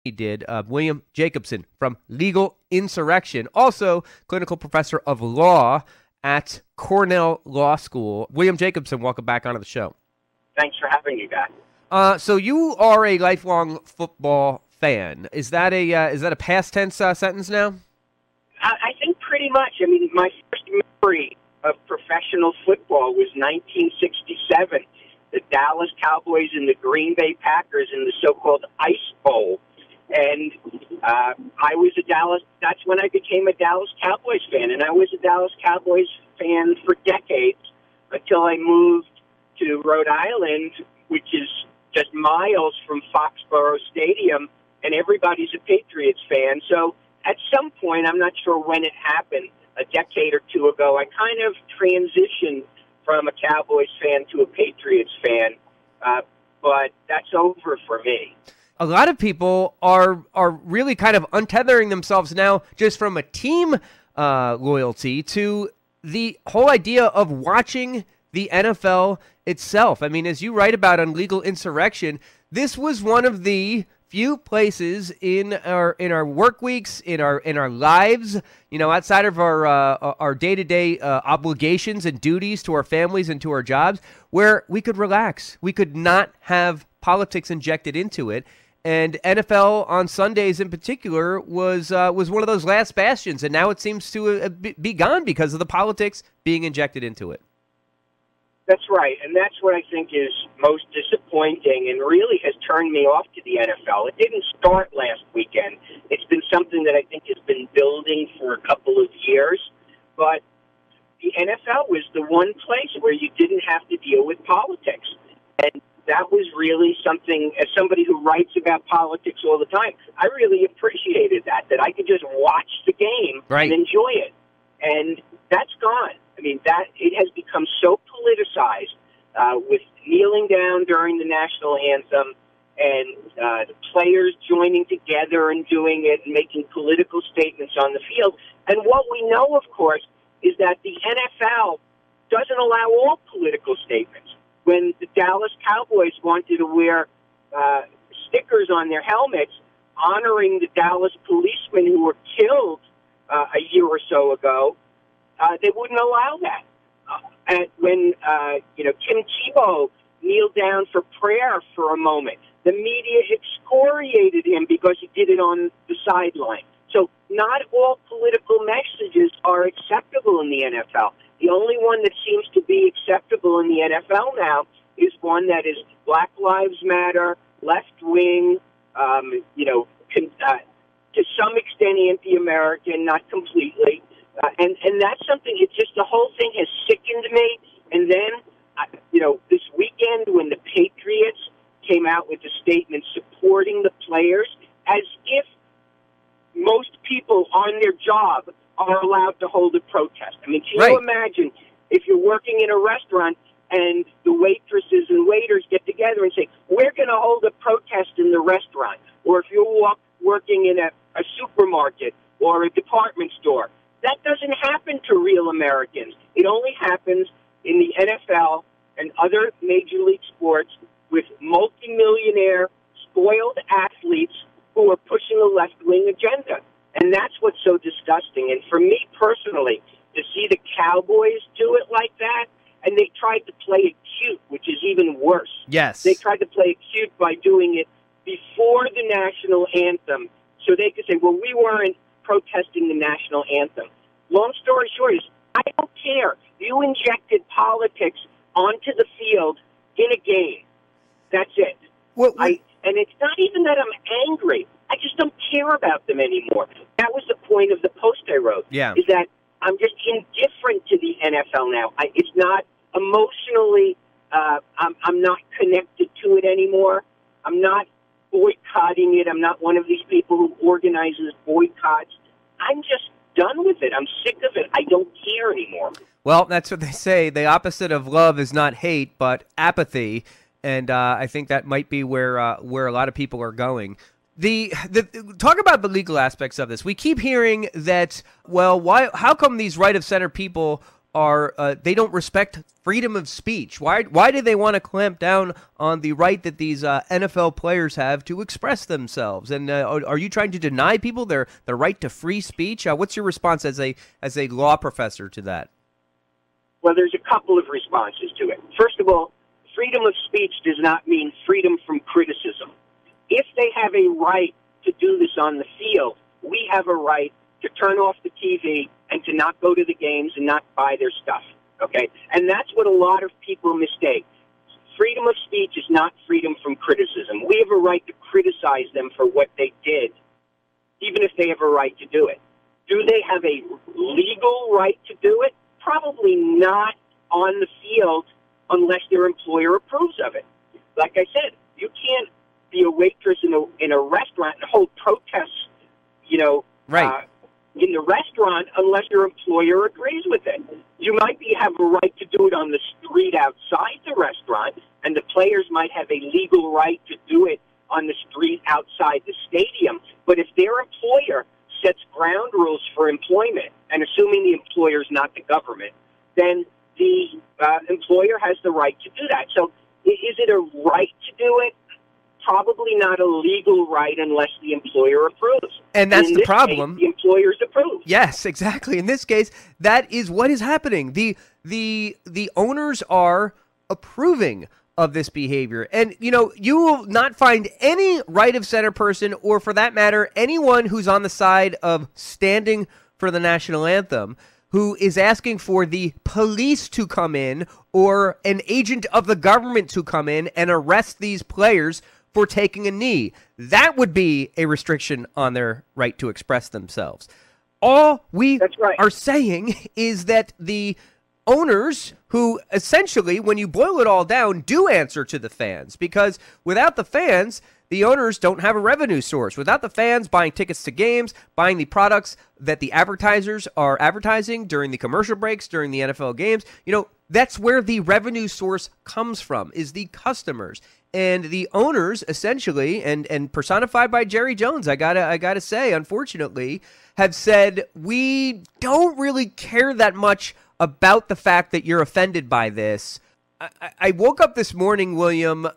he did, William Jacobson from Legal Insurrection, also clinical professor of law at Cornell Law School. William Jacobson, welcome back onto the show. Thanks for having me back. So you are a lifelong football fan. Is that a past tense sentence now? I think pretty much. I mean, my first memory of professional football was 1967. The Dallas Cowboys and the Green Bay Packers in the so-called Ice Bowl. And that's when I became a Dallas Cowboys fan. And I was a Dallas Cowboys fan for decades until I moved to Rhode Island, which is just miles from Foxborough Stadium, and everybody's a Patriots fan. So at some point, I'm not sure when it happened, a decade or two ago, I kind of transitioned from a Cowboys fan to a Patriots fan, but that's over for me. A lot of people are really kind of untethering themselves now just from a team loyalty to the whole idea of watching the NFL itself. I mean, as you write about on Legal Insurrection, this was one of the few places in our work weeks, in our lives, you know, outside of our day-to-day obligations and duties to our families and to our jobs, where we could relax. We could not have politics injected into it. And NFL on Sundays in particular was one of those last bastions, and now it seems to be gone because of the politics being injected into it. That's right, and that's what I think is most disappointing and really has turned me off to the NFL. It didn't start last weekend. It's been something that I think has been building for a couple of years, but the NFL was the one place where you didn't have to deal with politics. And that was really something, as somebody who writes about politics all the time, I really appreciated that I could just watch the game and enjoy it. And that's gone. I mean, it has become so politicized with kneeling down during the national anthem and the players joining together and doing it and making political statements on the field. And what we know, of course, is that the NFL doesn't allow all political statements. When the Dallas Cowboys wanted to wear stickers on their helmets honoring the Dallas policemen who were killed a year or so ago, they wouldn't allow that. And when Tim Tebow kneeled down for prayer for a moment, the media excoriated him because he did it on the sideline. So not all political messages are acceptable in the NFL. The only one that seems to be acceptable in the NFL now is one that is Black Lives Matter, left-wing, to some extent anti-American, not completely. And that's something, the whole thing has sickened me. And then, this weekend when the Patriots came out with a statement supporting the players, as if most people on their job are allowed to hold a protest. I mean, can you imagine if you're working in a restaurant and the waitresses and waiters get together and say, we're going to hold a protest in the restaurant, or if you're working in a supermarket or a department store. That doesn't happen to real Americans. It only happens in the NFL and other major league sports with multimillionaire, spoiled athletes who are pushing a left-wing agenda. And that's what's so disgusting. And for me personally, to see the Cowboys do it like that, and they tried to play it cute, which is even worse. Yes. They tried to play it cute by doing it before the national anthem so they could say, well, we weren't protesting the national anthem. Long story short is, I don't care. You injected politics onto the field in a game. That's it. And it's not even that I'm angry. I just don't care about them anymore. That was the point of the post I wrote. Yeah. Is that I'm just indifferent to the NFL now. It's not emotionally, I'm not connected to it anymore. I'm not boycotting it. I'm not one of these people who organizes boycotts. I'm just done with it. I'm sick of it. I don't care anymore. Well, that's what they say. The opposite of love is not hate, but apathy. And I think that might be where a lot of people are going. Talk about the legal aspects of this. We keep hearing that, well, how come these right of center people are they don't respect freedom of speech. Why do they want to clamp down on the right that these NFL players have to express themselves? And are you trying to deny people their right to free speech? What's your response as a law professor to that? Well, there's a couple of responses to it. First of all, freedom of speech does not mean freedom from criticism. If they have a right to do this on the field, we have a right to turn off the TV and to not go to the games and not buy their stuff, okay? And that's what a lot of people mistake. Freedom of speech is not freedom from criticism. We have a right to criticize them for what they did, even if they have a right to do it. Do they have a legal right to do it? Probably not on the field unless their employer approves of it. Like I said, you can't be a waitress in a restaurant and hold protests, right. In the restaurant unless your employer agrees with it. You might have a right to do it on the street outside the restaurant, and the players might have a legal right to do it on the street outside the stadium. But if their employer sets ground rules for employment, and assuming the employer is not the government, then the employer has the right to do that. So is it a right to do it? Probably not a legal right unless the employer approves. And that's the problem. Case, the employers approve. Yes, exactly. In this case, that is what is happening. The owners are approving of this behavior. And, you will not find any right of center person, or for that matter, anyone who's on the side of standing for the national anthem, who is asking for the police to come in or an agent of the government to come in and arrest these players for taking a knee. That would be a restriction on their right to express themselves. All we are saying is that the owners, who essentially, when you boil it all down, do answer to the fans, because without the fans, the owners don't have a revenue source. Without the fans buying tickets to games, buying the products that the advertisers are advertising during the commercial breaks, during the NFL games, that's where the revenue source comes from, is the customers. And the owners, essentially, and personified by Jerry Jones, I gotta say, unfortunately, have said, we don't really care that much about the fact that you're offended by this. I woke up this morning, William,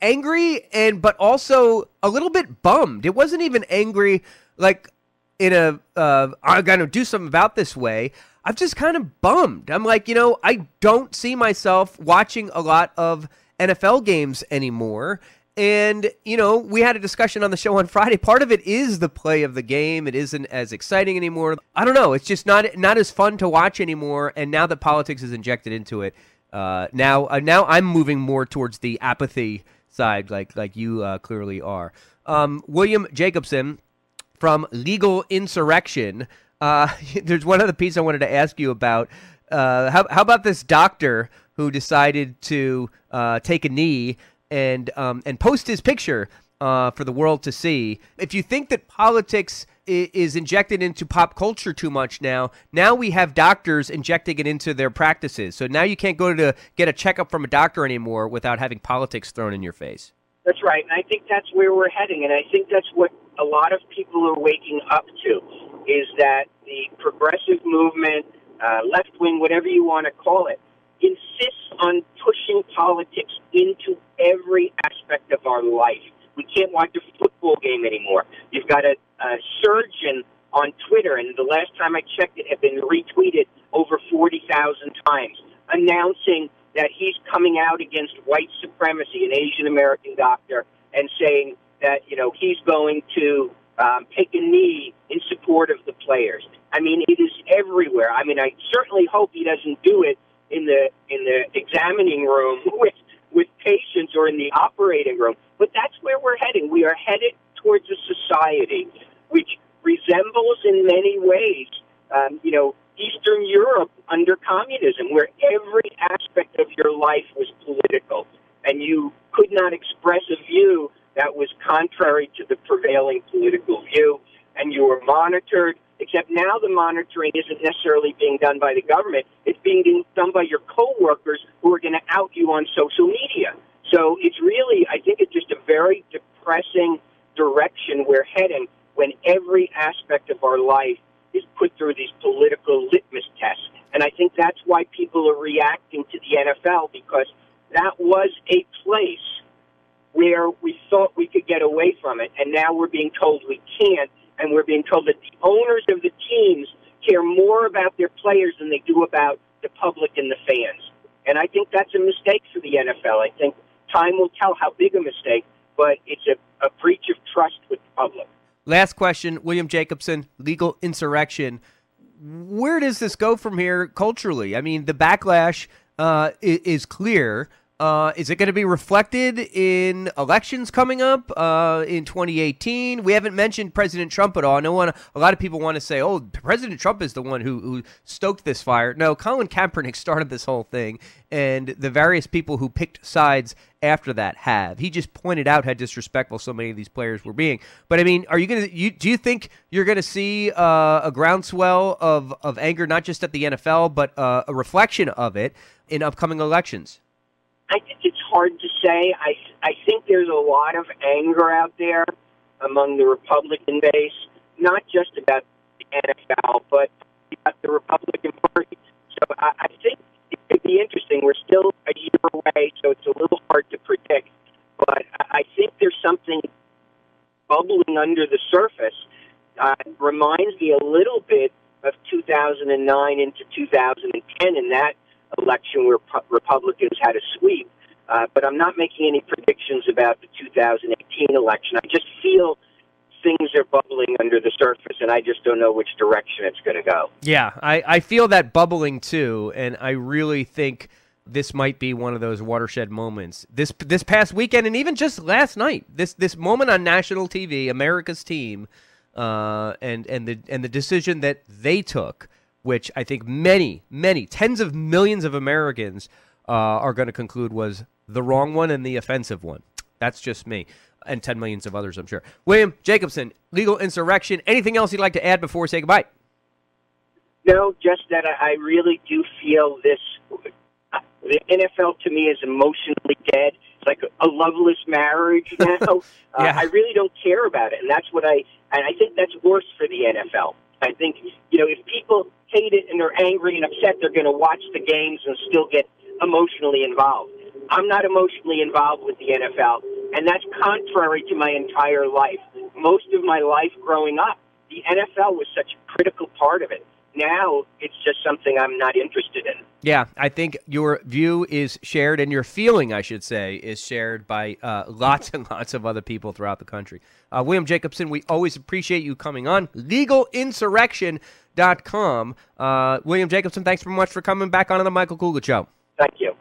angry but also a little bit bummed. It wasn't even angry like in a I'm gonna do something about this way. I'm just kind of bummed. I'm like, I don't see myself watching a lot of NFL games anymore. And, we had a discussion on the show on Friday. Part of it is the play of the game. It isn't as exciting anymore. I don't know. It's just not as fun to watch anymore. And now that politics is injected into it, now I'm moving more towards the apathy side, like you clearly are. William Jacobson from Legal Insurrection. There's one other piece I wanted to ask you about. How about this doctor who decided to take a knee and post his picture for the world to see? If you think that politics is injected into pop culture too much now we have doctors injecting it into their practices. So now you can't go to get a checkup from a doctor anymore without having politics thrown in your face. That's right, and I think that's where we're heading, and I think that's what a lot of people are waking up to, is that the progressive movement, left-wing, whatever you want to call it, insists on pushing politics into every aspect of our life. We can't watch a football game anymore. You've got a surgeon on Twitter, and the last time I checked, it had been retweeted over 40,000 times, announcing that he's coming out against white supremacy, an Asian American doctor, and saying that he's going to take a knee in support of the players. I mean, it is everywhere. I mean, I certainly hope he doesn't do it in the examining room with patients or in the operating room. But that's where we're heading. We are headed towards a society which resembles in many ways, Eastern Europe under communism, where every aspect of your life was political, and you could not express a view that was contrary to the prevailing political view, and you were monitored, except now the monitoring isn't necessarily being done by the government. It's being done by your coworkers who are going to out you on social media. So it's really, I think it's just a very depressing direction we're heading when every aspect of our life is put through these political litmus tests. And And I think that's why people are reacting to the NFL, because that was a place where we thought we could get away from it, and now we're being told we can't, and we're being told that the owners of the teams care more about their players than they do about the public and the fans. And I think that's a mistake for the NFL. I think time will tell how big a mistake, but it's a breach of trust with the public. Last question, William Jacobson, legal insurrection. Where does this go from here culturally? I mean, the backlash is clear. Is it going to be reflected in elections coming up in 2018? We haven't mentioned President Trump at all. I know a lot of people want to say, oh, President Trump is the one who stoked this fire. No, Colin Kaepernick started this whole thing, and the various people who picked sides after that have. He just pointed out how disrespectful so many of these players were being. But, I mean, do you think you're going to see a groundswell of anger, not just at the NFL, but a reflection of it in upcoming elections? I think it's hard to say. I think there's a lot of anger out there among the Republican base, not just about the NFL, but about the Republican Party. So I think it could be interesting. We're still a year away, so it's a little hard to predict. But I think there's something bubbling under the surface. It reminds me a little bit of 2009 into 2010 in that election where Republicans had a sweep. But I'm not making any predictions about the 2018 election. I just feel things are bubbling under the surface, and I just don't know which direction it's going to go. Yeah, I feel that bubbling too, and I really think this might be one of those watershed moments. This past weekend, and even just last night, this moment on national TV, America's team, and the decision that they took, which I think many, tens of millions of Americans are going to conclude was the wrong one and the offensive one. That's just me. And 10 millions of others, I'm sure. William Jacobson, legal insurrection. Anything else you'd like to add before we say goodbye? No, just that I really do feel this. The NFL to me is emotionally dead. It's like a loveless marriage now. Yeah. I really don't care about it, and I think that's worse for the NFL. I think, if people hate it and they're angry and upset, they're going to watch the games and still get emotionally involved. I'm not emotionally involved with the NFL, and that's contrary to my entire life. Most of my life growing up, the NFL was such a critical part of it. Now it's just something I'm not interested in. Yeah, I think your view is shared, and your feeling, I should say, is shared by lots and lots of other people throughout the country. William Jacobson, we always appreciate you coming on. LegalInsurrection.com. William Jacobson, thanks very much for coming back on the Michael Coolidge Show. Thank you.